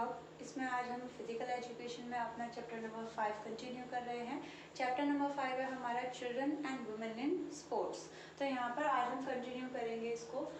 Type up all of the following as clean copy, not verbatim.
Blog. इसमें आज हम फिजिकल एजुकेशन में अपना चैप्टर नंबर 5 कंटिन्यू कर रहे हैं। चैप्टर नंबर 5 है हमारा children and women in sports. तो यहाँ पर आज हम कंटिन्यू करेंगे इसको।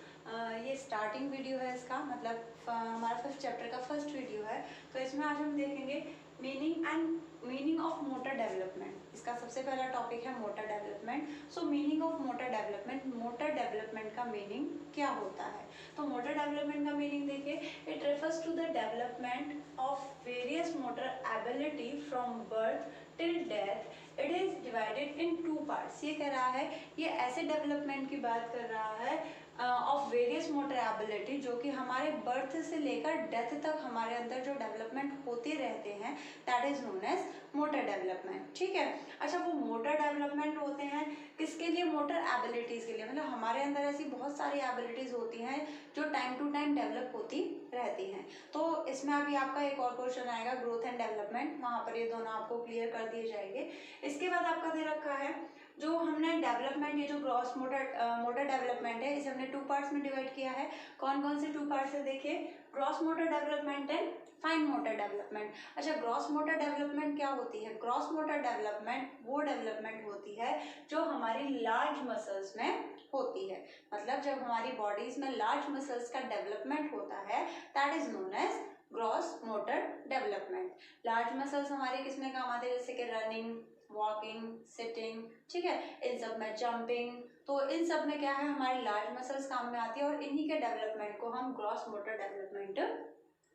ये स्टार्टिंग वीडियो है इसका, मतलब हमारा फर्स्ट चैप्टर का फर्स्ट वीडियो है। तो इसमें आज हम देखेंगे मीनिंग ऑफ मोटर डेवलपमेंट। इसका सबसे पहला टॉपिक है motor development. So meaning of motor development का मीनिंग क्या होता है। तो मोटर डेवलपमेंट का मीनिंग देखिए, it refers to the development of various motor ability from birth till death. It is divided in 2 parts. ये कह रहा है, ये ऐसे डेवलपमेंट की बात कर रहा है ऑफ वेरियस मोटर एबिलिटी, जो कि हमारे बर्थ से लेकर डेथ तक हमारे अंदर जो डेवलपमेंट होते रहते हैं, that is known as motor development. ठीक है। अच्छा, वो मोटर डेवलपमेंट होते हैं किसके लिए? मोटर एबिलिटीज के लिए। मतलब हमारे अंदर ऐसी बहुत सारी एबिलिटीज होती हैं जो टाइम टू टाइम डेवलप होती रहती हैं। तो इसमें अभी आपका एक और क्वेश्चन आएगा, ग्रोथ एंड डेवलपमेंट, वहाँ पर ये दोनों आपको क्लियर कर दिए जाएंगे। इसके बाद आपका दे रखा है जो हमने डेवलपमेंट, ये जो ग्रॉस मोटर डेवलपमेंट है, इसे हमने 2 पार्ट्स में डिवाइड किया है। कौन कौन से 2 पार्ट्स है देखिए, gross motor development and fine motor development. अच्छा, ग्रॉस मोटर डेवलपमेंट क्या होती है? ग्रॉस मोटर डेवलपमेंट वो डेवलपमेंट होती है जो हमारी लार्ज मसल्स में होती है। मतलब जब हमारी बॉडीज में लार्ज मसल्स का डेवलपमेंट होता है, that is known as gross motor development. Large muscles हमारे किस में काम आते हैं? जैसे कि रनिंग, वॉकिंग, सिटिंग, ठीक है, इन सब में जंपिंग। तो इन सब में क्या है, हमारी लार्ज मसल्स काम में आती है और इन्हीं के डेवलपमेंट को हम ग्रॉस मोटर डेवलपमेंट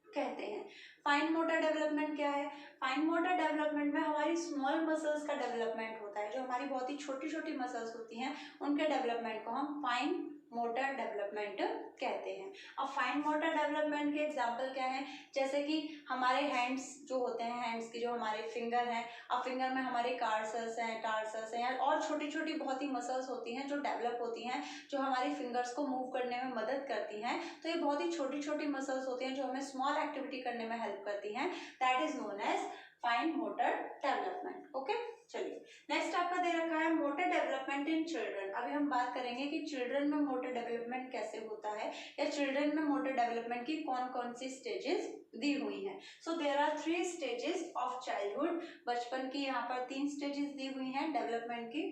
कहते हैं। फाइन मोटर डेवलपमेंट क्या है? फाइन मोटर डेवलपमेंट में हमारी स्मॉल मसल्स का डेवलपमेंट होता है। जो हमारी बहुत ही छोटी छोटी मसल्स होती हैं, उनके डेवलपमेंट को हम फाइन मोटर डेवलपमेंट कहते हैं। अब फाइन मोटर डेवलपमेंट के एग्जांपल क्या है? जैसे कि हमारे हैंड्स जो होते हैं, हैंड्स की जो हमारे फिंगर हैं, अब फिंगर में हमारे कार्सस हैं, टार्सस हैं, और छोटी छोटी बहुत ही मसल्स होती हैं जो डेवलप होती हैं, जो हमारी फिंगर्स को मूव करने में मदद करती हैं। तो ये बहुत ही छोटी छोटी मसल्स होती हैं जो हमें स्मॉल एक्टिविटी करने में हेल्प करती हैं। That is known as fine motor development. Okay, चलिए नेक्स्ट आपका दे रखा है मोटर डेवलपमेंट इन चिल्ड्रन। अभी हम बात करेंगे कि चिल्ड्रन में मोटर डेवलपमेंट कैसे होता है, या चिल्ड्रन में मोटर डेवलपमेंट की कौन कौन सी स्टेजेस दी हुई हैं। So there are 3 stages of childhood. बचपन की यहाँ पर 3 स्टेजेस दी हुई हैं डेवलपमेंट की।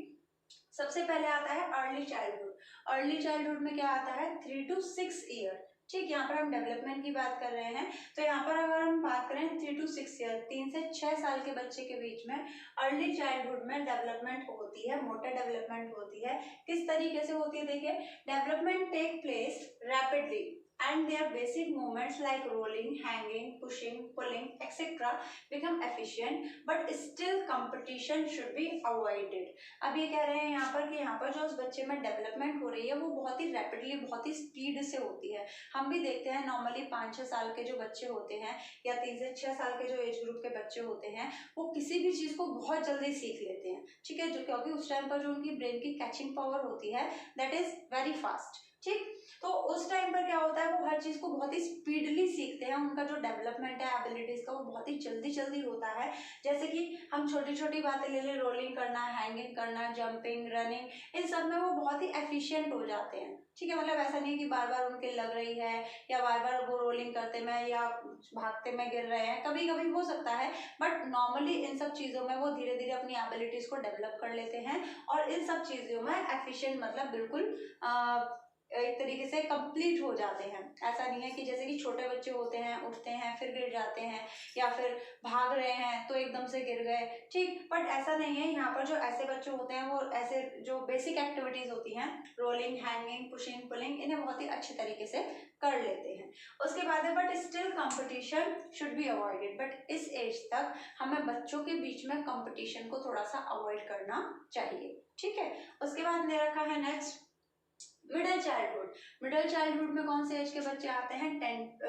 सबसे पहले आता है अर्ली चाइल्डहुड। अर्ली चाइल्डहुड में क्या आता है? 3 to 6 ईयर। ठीक, यहाँ पर हम डेवलपमेंट की बात कर रहे हैं। तो यहाँ पर अगर हम बात करें 3 to 6 ईयर, 3 से 6 साल के बच्चे के बीच में अर्ली चाइल्डहुड में डेवलपमेंट होती है, मोटर डेवलपमेंट होती है। किस तरीके से होती है देखिए, development take place rapidly and their basic movements like rolling, hanging, pushing, pulling, etc. become efficient, but still competition should be avoided. अब ये कह रहे हैं यहाँ पर कि यहाँ पर जो उस बच्चे में डेवलपमेंट हो रही है वो बहुत ही रैपिडली, बहुत ही स्पीड से होती है। हम भी देखते हैं नॉर्मली 5-6 साल के जो बच्चे होते हैं, या 3 से 6 साल के जो एज ग्रुप के बच्चे होते हैं, वो किसी भी चीज़ को बहुत जल्दी सीख लेते हैं। ठीक है, जो क्योंकि उस टाइम पर जो उनकी ब्रेन की कैचिंग पावर होती है, दैट इज वेरी फास्ट। ठीक, तो उस टाइम पर क्या होता है, वो हर चीज को बहुत ही स्पीडली सीखते हैं। उनका जो डेवलपमेंट है एबिलिटीज का, वो बहुत ही जल्दी जल्दी होता है। जैसे कि हम छोटी छोटी बातें ले लें, रोलिंग करना, हैंगिंग करना, जंपिंग, रनिंग, इन सब में वो बहुत ही एफिशिएंट हो जाते हैं। ठीक है, मतलब ऐसा नहीं कि बार बार उनके लग रही है, या बार बार वो रोलिंग करते में या भागते में गिर रहे हैं, कभी कभी हो सकता है, बट नॉर्मली इन सब चीजों में वो धीरे धीरे अपनी एबिलिटीज को डेवलप कर लेते हैं, और इन सब चीजों में एफिशिएंट मतलब बिल्कुल एक तरीके से कंप्लीट हो जाते हैं। ऐसा नहीं है कि जैसे कि छोटे बच्चे होते हैं, उठते हैं फिर गिर जाते हैं, या फिर भाग रहे हैं तो एकदम से गिर गए। ठीक, बट ऐसा नहीं है। यहाँ पर जो ऐसे बच्चे होते हैं, वो ऐसे जो बेसिक एक्टिविटीज होती हैं, रोलिंग, हैंगिंग, पुशिंग, पुलिंग, इन्हें बहुत ही अच्छे तरीके से कर लेते हैं। उसके बाद है but still competition should be avoided. But इस एज तक हमें बच्चों के बीच में कंपटीशन को थोड़ा सा अवॉइड करना चाहिए। ठीक है, उसके बाद दे रखा है next middle childhood. Middle childhood में कौन से एज के बच्चे आते हैं?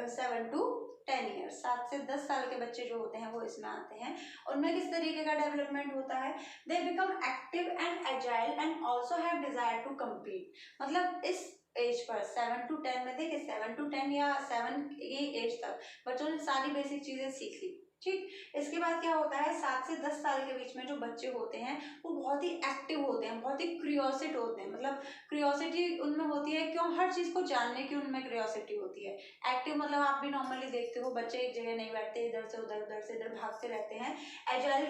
7 to 10 ईयर्स, 7 से 10 साल के बच्चे जो होते हैं वो इसमें आते हैं। उनमें किस तरीके का डेवलपमेंट होता है? They become active and agile and also have desire to compete. मतलब इस एज पर 7 to 10 में देखिए, 7 to 10 या 7 ये एज तक बच्चों ने सारी बेसिक चीजें सीख ली। ठीक। इसके बाद क्या होता है, 7 से 10 साल के बीच में जो बच्चे होते हैं वो बहुत ही एक्टिव होते हैं, बहुत ही क्यूरियोसिट होते हैं, मतलब क्यूरियोसिटी उनमें होती है, क्यों, हर चीज को जानने की उनमें क्यूरियोसिटी होती है। एक्टिव मतलब आप भी नॉर्मली देखते हो बच्चे एक जगह नहीं बैठते, इधर से उधर से इधर भागते रहते हैं। एजाइल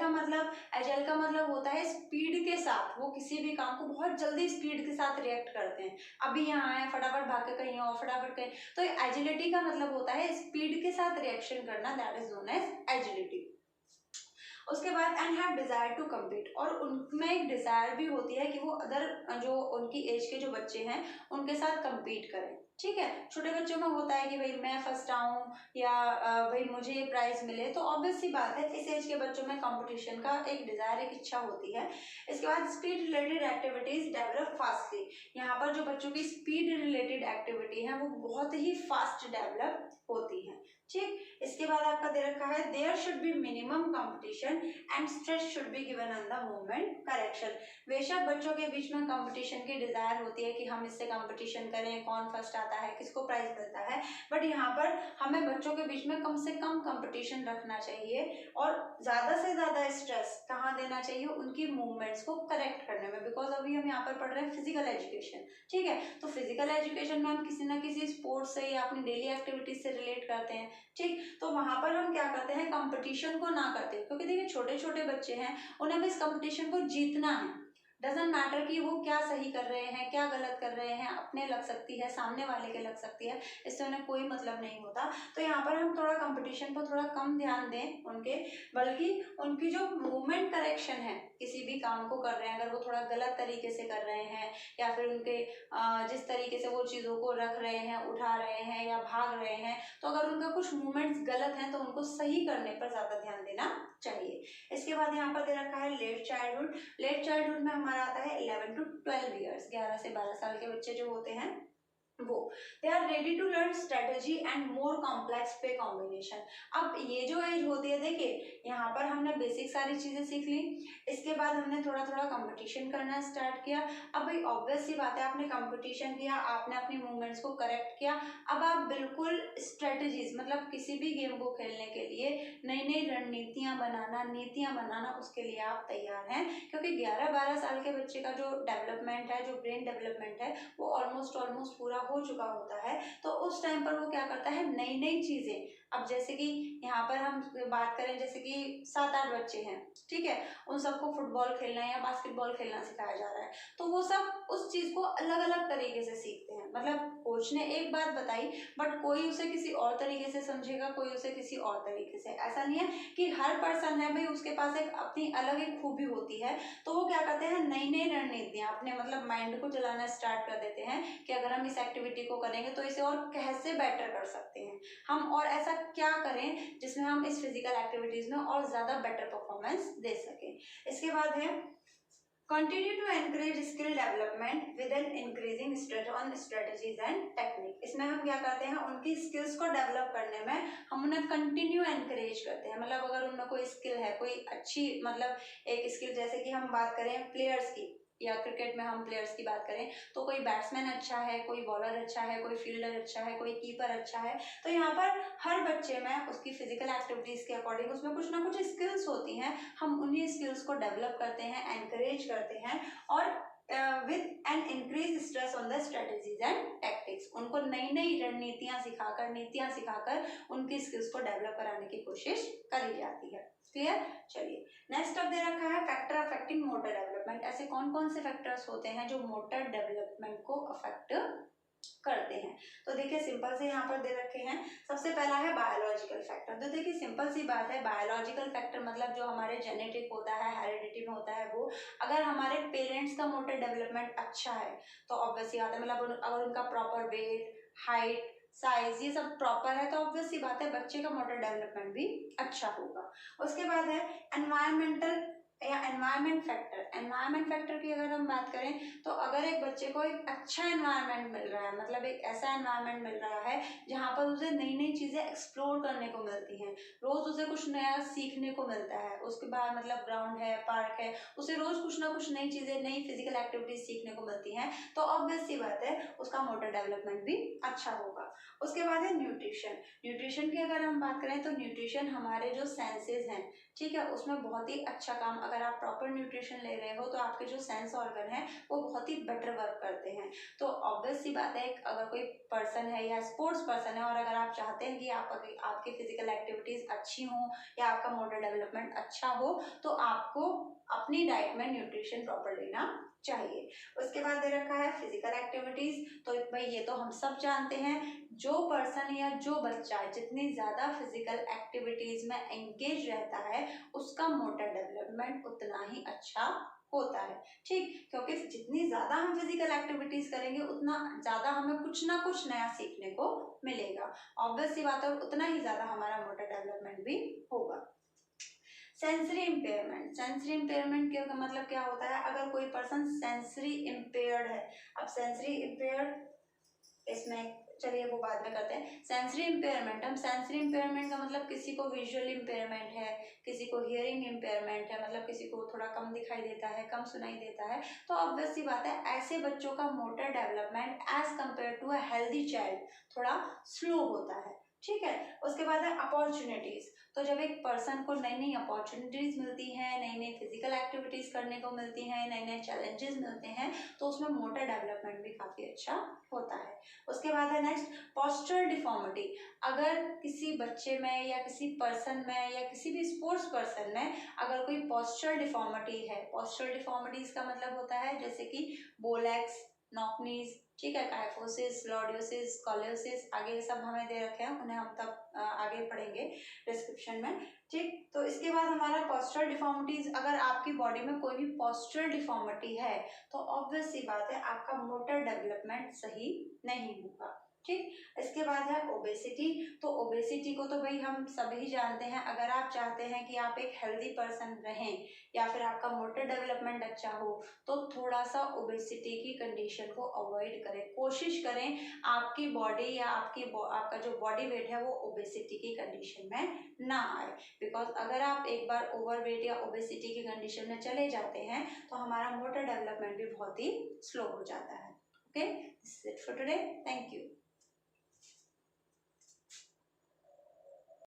का मतलब होता है स्पीड के साथ, वो किसी भी काम को बहुत जल्दी स्पीड के साथ रिएक्ट करते हैं। अभी यहाँ आए, फटाफट भाग के कहीं और, फटाफट कहीं, तो एजिलिटी का मतलब होता है स्पीड के साथ रिएक्शन करना, that is known as agility. उसके बाद and have desire to compete, और उनमें एक डिजायर भी होती है कि वो अदर जो उनकी एज के जो बच्चे हैं उनके साथ कम्पीट करें। ठीक है, छोटे बच्चों में होता है कि भाई मैं फर्स्ट आऊं या भाई मुझे ये प्राइज मिले, तो ऑब्वियस सी बात है इस एज के बच्चों में कंपटीशन का एक डिजायर, एक इच्छा होती है। इसके बाद speed related activities develop fastly, यहाँ पर जो बच्चों की स्पीड रिलेटेड एक्टिविटी है वो बहुत ही फास्ट डेवलप होती है। ठीक। इसके बाद आपका दे रखा है there should be minimum competition and stress should be given on the movement correction. बेशक बच्चों के बीच में कंपटीशन की डिजायर होती है कि हम इससे कंपटीशन करें, कौन फर्स्ट आता है, किसको प्राइज मिलता है, बट यहाँ पर हमें बच्चों के बीच में कम से कम कंपटीशन रखना चाहिए और ज्यादा से ज्यादा स्ट्रेस कहाँ देना चाहिए, उनकी मूवमेंट्स को करेक्ट करने में, बिकॉज अभी हम यहाँ पर पढ़ रहे हैं फिजिकल एजुकेशन। ठीक है, तो फिजिकल एजुकेशन में हम किसी ना किसी स्पोर्ट्स से या अपनी डेली एक्टिविटीज से रिलेट करते हैं। ठीक, तो वहां पर हम क्या करते हैं, कंपटीशन को ना करते, क्योंकि देखिए छोटे छोटे बच्चे हैं, उन्हें भी इस कंपटीशन को जीतना है। डजेंट मैटर कि वो क्या सही कर रहे हैं, क्या गलत कर रहे हैं, अपने लग सकती है, सामने वाले के लग सकती है, इससे उन्हें कोई मतलब नहीं होता। तो यहाँ पर हम थोड़ा कंपटीशन पर थोड़ा कम ध्यान दें उनके, बल्कि उनकी जो मूवमेंट करेक्शन है, किसी भी काम को कर रहे हैं अगर वो थोड़ा गलत तरीके से कर रहे हैं, या फिर उनके जिस तरीके से वो चीज़ों को रख रहे हैं, उठा रहे हैं या भाग रहे हैं, तो अगर उनका कुछ मूवमेंट्स गलत हैं तो उनको सही करने पर ज़्यादा ध्यान देना चाहिए। इसके बाद यहाँ पर दे रखा है लेट चाइल्डहुड। लेट चाइल्डहुड में हमारा आता है 11 to 12 ईयर्स, 11 से 12 साल के बच्चे जो होते हैं वो, they are ready to learn strategy and more complex पे कॉम्बिनेशन। अब ये जो एज होती है, देखिए यहाँ पर हमने बेसिक सारी चीजें सीख ली, इसके बाद हमने थोड़ा थोड़ा कंपटीशन करना स्टार्ट किया। अब भाई ऑब्वियस सी बात है, आपने कंपटीशन किया, आपने अपनी मूवमेंट्स को करेक्ट किया, अब आप बिल्कुल स्ट्रेटेजीज, मतलब किसी भी गेम को खेलने के लिए नई नई रणनीतियां बनाना, नीतियां बनाना, उसके लिए आप तैयार हैं, क्योंकि 11-12 साल के बच्चे का जो डेवलपमेंट है, जो ब्रेन डेवलपमेंट है, वो ऑलमोस्ट पूरा हो चुका होता है। तो उस टाइम पर वो क्या करता है, नई नई चीजें, अब जैसे कि यहाँ पर हम बात करें, जैसे कि 7-8 बच्चे हैं, ठीक है, उन सबको फुटबॉल खेलना या बास्केटबॉल खेलना सिखाया जा रहा है, तो वो सब उस चीज को अलग अलग तरीके से सीखते हैं। मतलब कोच ने एक बात बताई, बट कोई उसे किसी और तरीके से समझेगा, कोई उसे किसी और तरीके से। ऐसा नहीं है कि हर पर्सन है भाई उसके पास एक अपनी अलग एक खूबी होती है, तो वो क्या करते हैं, नई नई रणनीतियां अपने मतलब माइंड को चलाना स्टार्ट कर देते हैं कि अगर हम इस एक्टिविटी को करेंगे तो इसे और कैसे बेटर कर सकते हैं हम, और ऐसा क्या करें जिसमें हम इस फिजिकल एक्टिविटीज में और ज्यादा बेटर परफॉर्मेंस दे सकें। इसके बाद है continue to encourage skill development with an increasing stress on strategies and technique. इसमें हम क्या करते हैं, उनकी स्किल्स को डेवलप करने में हम उन्हें कंटिन्यू एनकरेज करते हैं। मतलब अगर उनमें कोई स्किल है, कोई अच्छी मतलब एक स्किल, जैसे कि हम बात करें प्लेयर्स की, या क्रिकेट में हम प्लेयर्स की बात करें, तो कोई बैट्समैन अच्छा है, कोई बॉलर अच्छा है, कोई फील्डर अच्छा है, कोई कीपर अच्छा है, तो यहाँ पर हर बच्चे में उसकी फिजिकल एक्टिविटीज के अकॉर्डिंग उसमें कुछ ना कुछ स्किल्स होती हैं, हम उन्हीं स्किल्स को डेवलप करते हैं, एनकरेज करते हैं, और with an increase stress on the strategies and tactics, उनको नई नई रणनीतियां सिखाकर, नीतियां सिखाकर उनकी स्किल्स को डेवलप कराने की कोशिश करी जाती है। क्लियर? चलिए नेक्स्ट अब दे रखा है फैक्टर अफेक्टिंग मोटर डेवलपमेंट। ऐसे कौन कौन से फैक्टर्स होते हैं जो मोटर डेवलपमेंट को अफेक्ट करते हैं? तो देखिए सिंपल से यहाँ पर दे रखे हैं, सबसे पहला है बायोलॉजिकल फैक्टर। तो देखिए सिंपल सी बात है, बायोलॉजिकल फैक्टर मतलब जो हमारे जेनेटिक होता है, हेरिडिटी में होता है, वो अगर हमारे पेरेंट्स का मोटर डेवलपमेंट अच्छा है तो ऑब्वियसली बात है, मतलब अगर उनका प्रॉपर वेट, हाइट, साइज ये सब प्रॉपर है तो ऑब्वियस सी बात है बच्चे का मोटर डेवलपमेंट भी अच्छा होगा। उसके बाद है एनवायरमेंटल या एनवायरमेंट फैक्टर की अगर हम बात करें तो अगर एक बच्चे को एक अच्छा एनवायरनमेंट मिल रहा है, मतलब एक ऐसा एनवायरनमेंट मिल रहा है जहाँ पर उसे नई नई चीजें एक्सप्लोर करने को मिलती हैं, रोज उसे कुछ नया सीखने को मिलता है, उसके बाद मतलब ग्राउंड है, पार्क है, उसे रोज कुछ ना कुछ नई चीजें, नई फिजिकल एक्टिविटीज सीखने को मिलती हैं, तो ऑब्वियस सी बात है उसका मोटर डेवलपमेंट भी अच्छा होगा। उसके बाद है न्यूट्रिशन की अगर हम बात करें तो न्यूट्रिशन हमारे जो सेंसेस हैं, ठीक है, उसमें बहुत ही अच्छा काम, अगर आप प्रॉपर न्यूट्रिशन ले रहे हो तो आपके जो सेंस ऑर्गन है वो बहुत ही बेटर वर्क करते हैं। तो ऑब्वियस सी बात है अगर कोई पर्सन है या स्पोर्ट्स पर्सन है और अगर आप चाहते हैं कि आपकी फिजिकल एक्टिविटीज अच्छी हो या आपका मोटर डेवलपमेंट अच्छा हो, तो आपको अपनी डाइट में न्यूट्रिशन प्रॉपर लेना चाहिए। उसके बाद दे रखा है फिजिकल एक्टिविटीज, तो भाई ये तो हम सब जानते हैं, जो पर्सन या जो बच्चा जितनी ज्यादा फिजिकल एक्टिविटीज में एंगेज रहता है उसका मोटर डेवलपमेंट उतना ही अच्छा होता है, ठीक, क्योंकि जितनी ज्यादा हम फिजिकल एक्टिविटीज करेंगे उतना ज्यादा हमें कुछ ना कुछ नया सीखने को मिलेगा, ऑब्वियस सी बात है, उतना ही ज्यादा हमारा मोटर डेवलपमेंट भी होगा। सेंसरी इम्पेयरमेंट का मतलब क्या होता है, अगर कोई पर्सन सेंसरी इम्पेयर्ड है, अब सेंसरी इम्पेयर्ड इसमें चलिए वो बाद में करते हैं। सेंसरी इम्पेयरमेंट का मतलब किसी को विजुअल इम्पेयरमेंट है, किसी को हियरिंग इम्पेयरमेंट है, मतलब किसी को थोड़ा कम दिखाई देता है, कम सुनाई देता है, तो ऑब्वियस सी बात है ऐसे बच्चों का motor development as compare to a healthy child थोड़ा स्लो होता है, ठीक है। उसके बाद है अपॉर्चुनिटीज, तो जब एक पर्सन को नई नई अपॉर्चुनिटीज मिलती हैं, नई नई फिजिकल एक्टिविटीज करने को मिलती हैं, नए नए चैलेंजेस मिलते हैं, तो उसमें मोटर डेवलपमेंट भी काफी अच्छा होता है। उसके बाद है नेक्स्ट पोस्चरल डिफॉर्मिटी, अगर किसी बच्चे में या किसी पर्सन में या किसी भी स्पोर्ट्स पर्सन में अगर कोई पोस्चरल डिफॉर्मिटी है, पोस्चरल डिफॉर्मिटीज का मतलब होता है जैसे कि बोलैक्स, नॉकनीज, ठीक है, काइफोसिस, लॉर्डियोसिस, स्कोलियोसिस, आगे ये सब हमें दे रखे हैं, उन्हें हम तब आगे पढ़ेंगे डिस्क्रिप्शन में, ठीक। तो इसके बाद हमारा पोस्चरल डिफॉर्मिटीज, अगर आपकी बॉडी में कोई भी पोस्चरल डिफॉर्मिटी है तो ऑब्वियस सी बात है आपका मोटर डेवलपमेंट सही नहीं होगा, ठीक। इसके बाद है ओबेसिटी, तो ओबेसिटी को तो भाई हम सभी जानते हैं, अगर आप चाहते हैं कि आप एक हेल्दी पर्सन रहें या फिर आपका मोटर डेवलपमेंट अच्छा हो तो थोड़ा सा ओबेसिटी की कंडीशन को अवॉइड करें, कोशिश करें आपकी बॉडी या आपका जो बॉडी वेट है वो ओबेसिटी की कंडीशन में ना आए, बिकॉज अगर आप एक बार ओवरवेट या ओबेसिटी की कंडीशन में चले जाते हैं तो हमारा मोटर डेवलपमेंट भी बहुत ही स्लो हो जाता है। Okay, this is it for today, thank you.